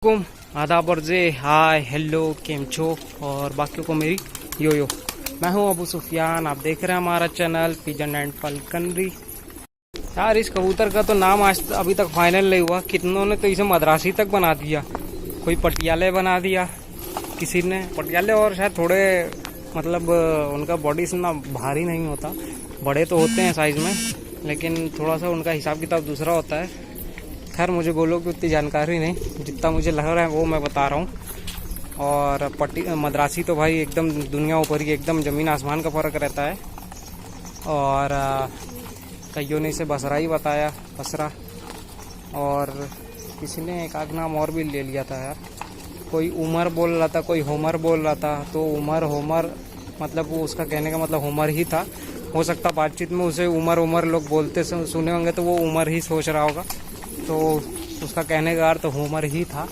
कुम आदाब और जे हाय हेलो केम छो और बाकियों को मेरी यो मैं हूं अबू सुफियान। आप देख रहे हैं हमारा चैनल पिजन एंड फल्कनरी। यार इस कबूतर का तो नाम आज अभी तक फाइनल नहीं हुआ। कितनों ने तो इसे मद्रासी तक बना दिया, कोई पटियाले बना दिया, किसी ने पटियाले और शायद थोड़े मतलब उनका बॉडी इतना भारी नहीं होता, बड़े तो होते हैं साइज में लेकिन थोड़ा सा उनका हिसाब किताब दूसरा होता है। खैर मुझे बोलो कि उतनी जानकारी नहीं, जितना मुझे लग रहा है वो मैं बता रहा हूँ। और मद्रासी तो भाई एकदम दुनिया ऊपर ही, एकदम ज़मीन आसमान का फ़र्क रहता है। और कईयों ने इसे बसरा ही बताया, बसरा, और किसी ने एक आध नाम और भी ले लिया था यार। कोई उमर बोल रहा था, कोई होमर बोल रहा था। तो उमर होमर मतलब वो उसका कहने का मतलब होमर ही था। हो सकता बातचीत में उसे उमर लोग बोलते सुने होंगे तो वो उमर ही सोच रहा होगा, तो उसका कहने का अर्थ होमर ही था।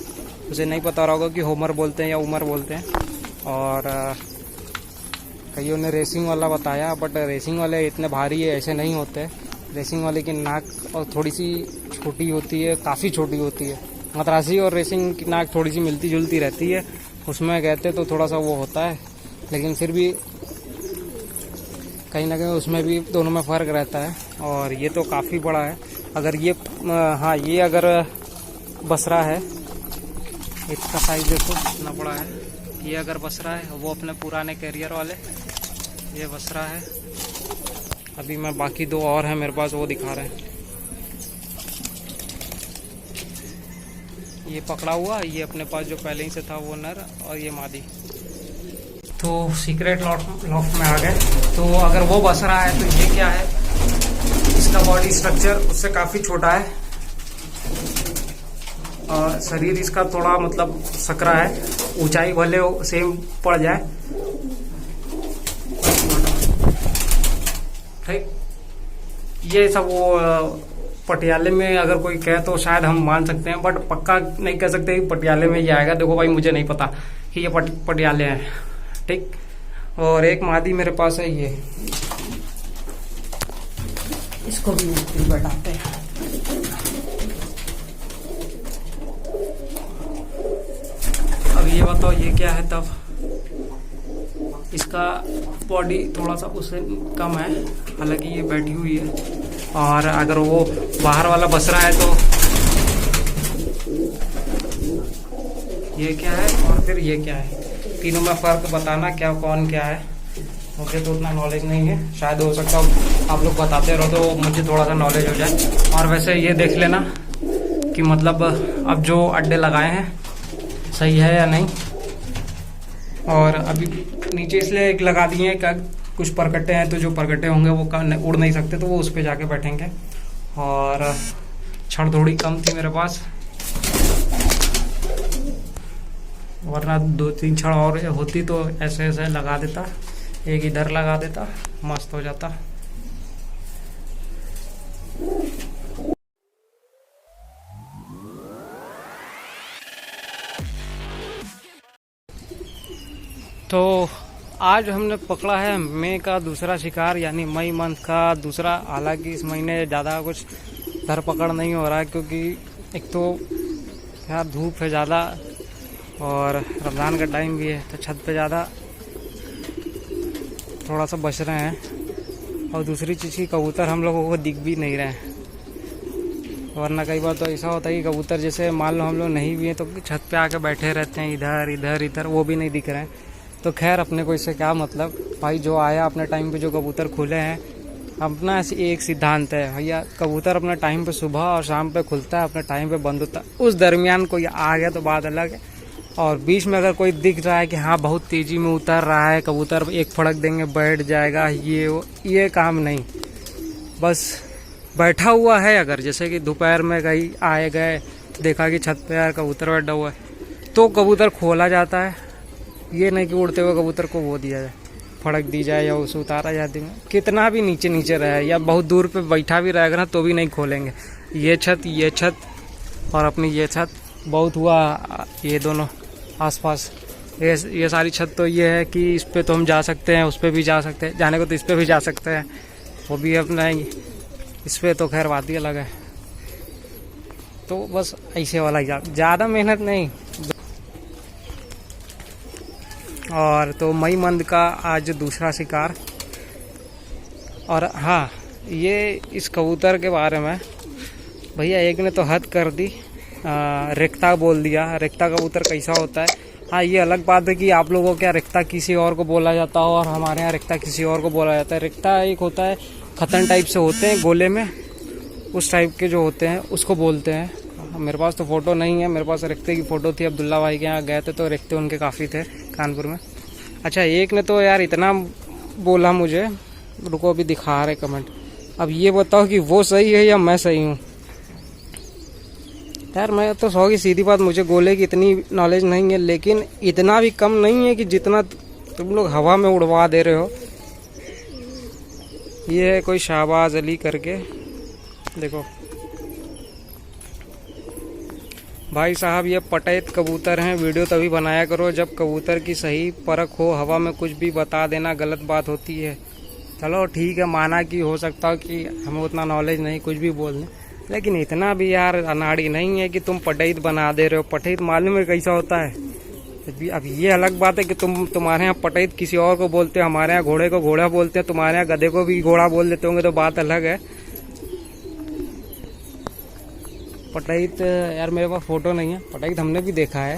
उसे नहीं पता रहा होगा कि होमर बोलते हैं या उमर बोलते हैं। और कईयों ने रेसिंग वाला बताया, बट रेसिंग वाले इतने भारी है ऐसे नहीं होते। रेसिंग वाले की नाक और थोड़ी सी छोटी होती है, काफ़ी छोटी होती है। मद्रासी और रेसिंग की नाक थोड़ी सी मिलती जुलती रहती है, उसमें कहते तो थोड़ा सा वो होता है, लेकिन फिर भी कहीं ना कहीं उसमें भी दोनों में फ़र्क रहता है। और ये तो काफ़ी बड़ा है। अगर ये हाँ, ये अगर बसरा है, इसका साइज देखो कितना बड़ा है। ये अगर बसरा है, वो अपने पुराने कैरियर वाले, ये बसरा है। अभी मैं बाकी दो और हैं मेरे पास, वो दिखा रहे हैं। ये पकड़ा हुआ, ये अपने पास जो पहले ही से था वो नर, और ये मादी। तो सीक्रेट लॉफ्ट में आ गए। तो अगर वो बसरा है तो ये क्या है, इसका बॉडी स्ट्रक्चर उससे काफ़ी छोटा है और शरीर इसका थोड़ा मतलब सकरा है। ऊंचाई भले सेम पड़ जाए, ठीक। ये सब वो पटियाले में अगर कोई कहे तो शायद हम मान सकते हैं, बट पक्का नहीं कह सकते कि पटियाले में ये आएगा। देखो भाई, मुझे नहीं पता कि ये पटियाले हैं, ठीक। और एक मादी मेरे पास है, ये इसको भी ऊपर बैठाते हैं। अब ये बताओ ये क्या है। तब इसका बॉडी थोड़ा सा उससे कम है, हालांकि ये बैठी हुई है। और अगर वो बाहर वाला बसरा है तो ये क्या है और फिर ये क्या है, तीनों में फ़र्क बताना क्या कौन क्या है। मुझे तो उतना नॉलेज नहीं है, शायद हो सकता आप लोग बताते रहो तो मुझे थोड़ा सा नॉलेज हो जाए। और वैसे ये देख लेना कि मतलब अब जो अड्डे लगाए हैं सही है या नहीं। और अभी नीचे इसलिए एक लगा दिए हैं, कुछ परकट्टे हैं तो जो परकट्टे होंगे वो उड़ नहीं सकते, तो वो उस पर जाके बैठेंगे। और छड़ थोड़ी कम थी मेरे पास, वरना 2-3 छड़ और होती तो ऐसे ऐसे लगा देता, एक इधर लगा देता, मस्त हो जाता। तो आज हमने पकड़ा है मई का दूसरा शिकार, यानी मई मंथ का दूसरा। हालांकि इस महीने ज़्यादा कुछ धरपकड़ नहीं हो रहा है, क्योंकि एक तो यार धूप है ज़्यादा और रमज़ान का टाइम भी है, तो छत पे ज़्यादा थोड़ा सा बच रहे हैं। और दूसरी चीज़ की कबूतर हम लोगों को दिख भी नहीं रहे हैं, वरना कई बार तो ऐसा होता है कि कबूतर जैसे मान लो हम लोग नहीं भी हैं तो छत पे आके बैठे रहते हैं, इधर इधर इधर, वो भी नहीं दिख रहे हैं। तो खैर अपने को इससे क्या मतलब भाई, जो आया अपने टाइम पे जो कबूतर खुले हैं, अपना एक सिद्धांत है भैया, कबूतर अपने टाइम पे सुबह और शाम पे खुलता है, अपने टाइम पे बंद होता है। उस दरमियान कोई आ गया तो बात अलग है। और बीच में अगर कोई दिख रहा है कि हाँ बहुत तेज़ी में उतर रहा है कबूतर, एक फड़क देंगे बैठ जाएगा, ये काम नहीं। बस बैठा हुआ है, अगर जैसे कि दोपहर में कहीं आए गए तो देखा कि छत पे यार कबूतर बैठा हुआ है, तो कबूतर खोला जाता है। ये नहीं कि उड़ते हुए कबूतर को वो दिया जाए, फड़क दी जाए या उसे उतारा जाए दिन में, कितना भी नीचे नीचे रहे या बहुत दूर पे बैठा भी रहेगा ना तो भी नहीं खोलेंगे। ये छत और अपनी ये छत बहुत हुआ, ये दोनों आसपास ये सारी छत तो ये है कि इस पे तो हम जा सकते हैं, उस पे भी जा सकते हैं, जाने को तो इस पे भी जा सकते हैं, वो भी अपना इस पे तो खैर बात ही अलग है। तो बस ऐसे वाला ही ज़्यादा मेहनत नहीं। और तो मई मंद का आज दूसरा शिकार। और हाँ, ये इस कबूतर के बारे में भैया एक ने तो हद कर दी, रिक्ता बोल दिया। रिक्ता कबूतर कैसा होता है? हाँ, ये अलग बात है कि आप लोगों को क्या रिक्ता किसी और को बोला जाता हो और हमारे यहाँ रिक्ता किसी और को बोला जाता है। रिक्ता एक होता है, खतन टाइप से होते हैं गोले में, उस टाइप के जो होते हैं उसको बोलते हैं। मेरे पास तो फ़ोटो नहीं है, मेरे पास रिक्ते की फ़ोटो थी। अब्दुल्ला भाई के यहाँ गए थे तो रिक्ते उनके काफ़ी थे कानपुर में। अच्छा, एक ने तो यार इतना बोला मुझे, रुको अभी दिखा रहे कमेंट। अब ये बताओ कि वो सही है या मैं सही हूँ? यार मैं तो 100 की सीधी बात, मुझे गोले की इतनी नॉलेज नहीं है, लेकिन इतना भी कम नहीं है कि जितना तुम लोग हवा में उड़वा दे रहे हो। ये है कोई शाहबाज अली करके, देखो भाई साहब, ये पटेत कबूतर हैं। वीडियो तभी बनाया करो जब कबूतर की सही परख हो। हवा में कुछ भी बता देना गलत बात होती है। चलो ठीक है, माना कि हो सकता हो कि हमें उतना नॉलेज नहीं, कुछ भी बोल दें, लेकिन इतना भी यार अनाड़ी नहीं है कि तुम पटेत बना दे रहे हो। पटेत मालूम है कैसा होता है? अब ये अलग बात है कि तुम्हारे यहाँ पटेत किसी और को बोलते हो, हमारे यहाँ घोड़े को घोड़ा बोलते हैं, तुम्हारे यहाँ गधे को भी घोड़ा बोल देते होंगे, तो बात अलग है। पटेत यार मेरे पास फोटो नहीं है, पटेत हमने भी देखा है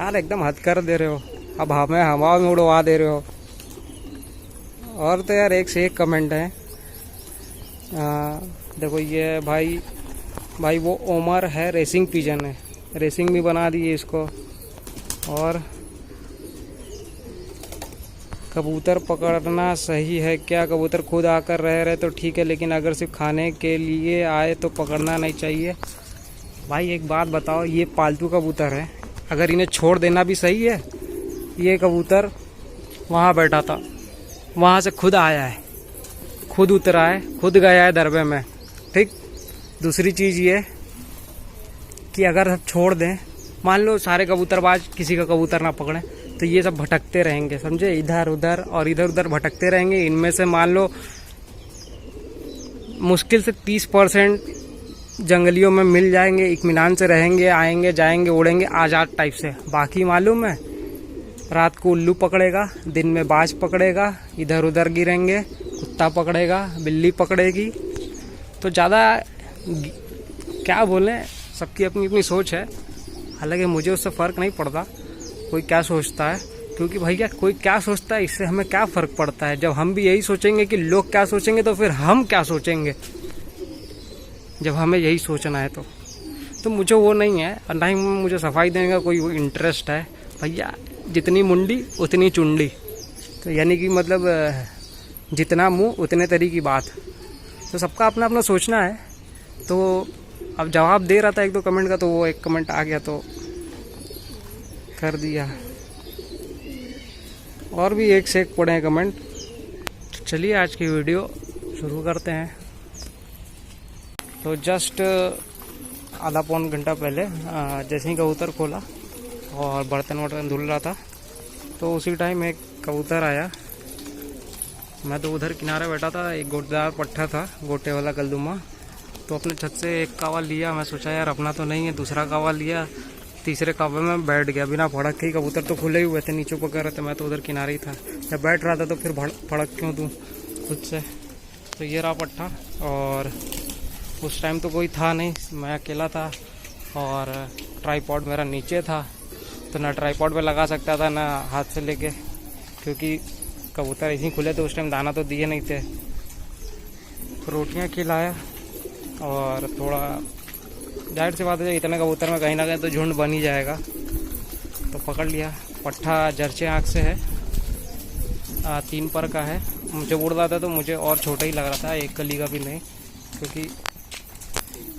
यार, एकदम हद कर दे रहे हो। अब हमें हवा में उड़वा दे रहे हो। और तो यार एक से एक कमेंट है। देखो ये भाई वो ओमर है, रेसिंग पिजन है, रेसिंग भी बना दी है इसको। और कबूतर पकड़ना सही है क्या? कबूतर खुद आकर रह रहे तो ठीक है, लेकिन अगर सिर्फ खाने के लिए आए तो पकड़ना नहीं चाहिए। भाई एक बात बताओ, ये पालतू कबूतर है, अगर इन्हें छोड़ देना भी सही है? ये कबूतर वहाँ बैठा था, वहाँ से खुद आया है, खुद उतरा है, खुद गया है दरबे में, ठीक। दूसरी चीज़ ये कि अगर हम छोड़ दें, मान लो सारे कबूतरबाज किसी का कबूतर ना पकड़े, तो ये सब भटकते रहेंगे, समझे, इधर उधर और इधर उधर भटकते रहेंगे। इनमें से मान लो मुश्किल से 30% जंगलियों में मिल जाएंगे, इत्मीनान से रहेंगे, आएंगे जाएंगे उड़ेंगे आज़ाद टाइप से। बाकी मालूम है, रात को उल्लू पकड़ेगा, दिन में बाज पकड़ेगा, इधर उधर गिरेंगे, कुत्ता पकड़ेगा, बिल्ली पकड़ेगी। तो ज़्यादा क्या बोलें, सबकी अपनी अपनी सोच है। हालांकि मुझे उससे फ़र्क नहीं पड़ता कोई क्या सोचता है, क्योंकि भैया कोई क्या सोचता है इससे हमें क्या फ़र्क पड़ता है। जब हम भी यही सोचेंगे कि लोग क्या सोचेंगे, तो फिर हम क्या सोचेंगे जब हमें यही सोचना है? तो मुझे वो नहीं है, और ना ही मुझे सफाई देने का कोई इंटरेस्ट है। भैया जितनी मुंडी उतनी चुंडी, तो यानी कि मतलब जितना मुंह उतने तरी की बात। तो सबका अपना अपना सोचना है। तो अब जवाब दे रहा था एक दो कमेंट का, तो वो एक कमेंट आ गया तो कर दिया। और भी एक से एक पड़े हैं कमेंट। चलिए आज की वीडियो शुरू करते हैं। तो जस्ट आधा पौन घंटा पहले जैसे ही कबूतर खोला और बर्तन वर्तन धुल रहा था, तो उसी टाइम एक कबूतर आया। मैं तो उधर किनारे बैठा था, एक गोटेदार पट्ठा था, गोटे वाला कलदुमा। तो अपने छत से एक कावा लिया, मैं सोचा यार अपना तो नहीं है, दूसरा कावा लिया। तीसरे कावे में बैठ गया बिना फड़क के ही। कबूतर तो खुले ही हुए थे, नीचे पकड़ रहे थे, मैं तो उधर किनारे ही था। जब बैठ रहा था तो फिर फड़क क्यों दूँ खुद से। तो ये रहा पट्ठा, और उस टाइम तो कोई था नहीं, मैं अकेला था, और ट्राईपॉड मेरा नीचे था, तो ना ट्राईपॉड पे लगा सकता था ना हाथ से लेके, क्योंकि कबूतर ऐसे ही खुले थे उस टाइम, दाना तो दिए नहीं थे। रोटियां खिलाया, और थोड़ा जाहिर सी बात है इतने कबूतर में कहीं ना कहीं तो झुंड बन ही जाएगा, तो पकड़ लिया। पट्ठा जर्चे आँख से है, 3 पर का है। मुझे उड़ रहा था तो मुझे और छोटा ही लग रहा था, 1 कली का भी नहीं, क्योंकि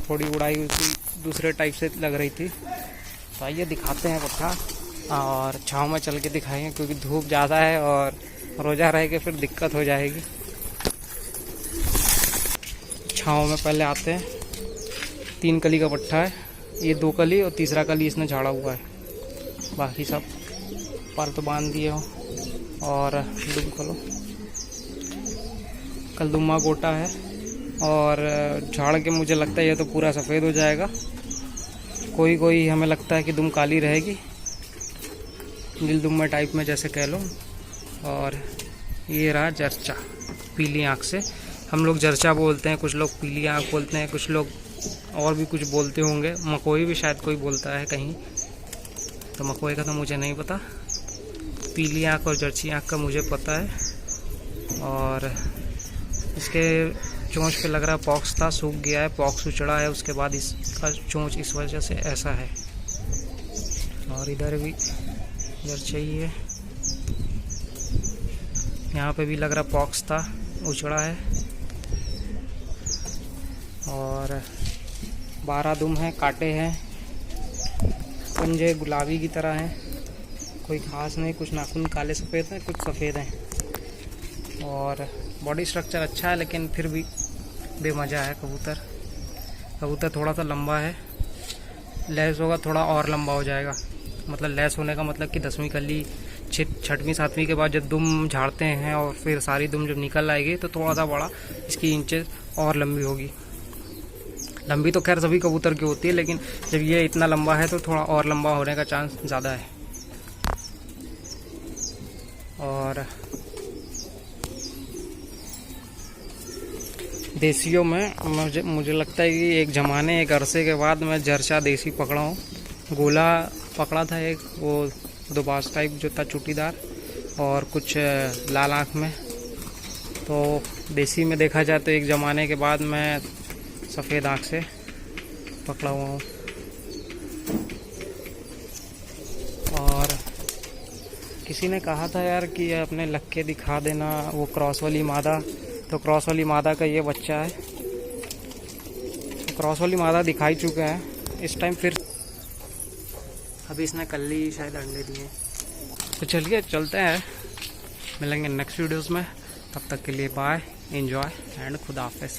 थोड़ी उड़ाई उसकी दूसरे टाइप से लग रही थी। तो आइए दिखाते हैं पट्ठा, और छाँव में चल के दिखाएंगे, क्योंकि धूप ज़्यादा है और रोज़ा रह के फिर दिक्कत हो जाएगी। छाँव में पहले आते हैं। 3 कली का पट्ठा है, ये 2 कली और तीसरा कली इसने झाड़ा हुआ है, बाकी सब पर तो बांध दिए हो। और दुम खोलो, कलदुम्मा गोटा है, और झाड़ के मुझे लगता है ये तो पूरा सफ़ेद हो जाएगा। कोई कोई हमें लगता है कि दुम काली रहेगी, नीलदुम्मा टाइप में जैसे कह लो। और ये रहा जर्चा, पीली आँख से। हम लोग जर्चा बोलते हैं, कुछ लोग पीली आँख बोलते हैं, कुछ लोग और भी कुछ बोलते होंगे। मकोई भी शायद कोई बोलता है कहीं, तो मकोई का तो मुझे नहीं पता। पीली आँख और जर्सी आँख का मुझे पता है। और इसके चोंच पे लग रहा है पॉक्स था, सूख गया है, पॉक्स उचड़ा है, उसके बाद इसका चोंच इस वजह से ऐसा है। और इधर भी जर्सी ही है, यहाँ पे भी लग रहा पॉक्स था, उचड़ा है। और 12 दुम है, काटे हैं, पंजे गुलाबी की तरह हैं, कोई खास नहीं। कुछ नाखून काले सफ़ेद हैं, कुछ सफ़ेद हैं। और बॉडी स्ट्रक्चर अच्छा है, लेकिन फिर भी बेमज़ा है कबूतर। कबूतर थोड़ा सा लंबा है, लैस होगा थोड़ा और लंबा हो जाएगा। मतलब लैस होने का मतलब कि 10वीं कली 6वीं 7वीं के बाद जब दुम झाड़ते हैं और फिर सारी दुम जब निकल आएगी तो थोड़ा सा बड़ा इसकी इंचेस और लंबी होगी। लंबी तो खैर सभी कबूतर की होती है, लेकिन जब ये इतना लंबा है तो थोड़ा और लंबा होने का चांस ज़्यादा है। और देसियों में मुझे लगता है कि एक ज़माने एक अरसे के बाद मैं जर्चा देसी पकड़ा हूँ। गोला पकड़ा था एक, वो दुबास टाइप जो था चूटीदार, और कुछ लाल आँख में। तो देसी में देखा जाए तो एक ज़माने के बाद मैं सफ़ेद आँख से पकड़ा हुआ हूँ। और किसी ने कहा था यार कि अपने लक्के दिखा देना, वो क्रॉस वाली मादा। तो क्रॉस वाली मादा का ये बच्चा है। तो क्रॉस वाली मादा दिखाई चुका है इस टाइम, फिर अभी इसने कल ही शायद अंडे दिए। तो चलिए चलते हैं, मिलेंगे नेक्स्ट वीडियोस में। तब तक के लिए बाय, एंजॉय एंड खुदा हाफिज़।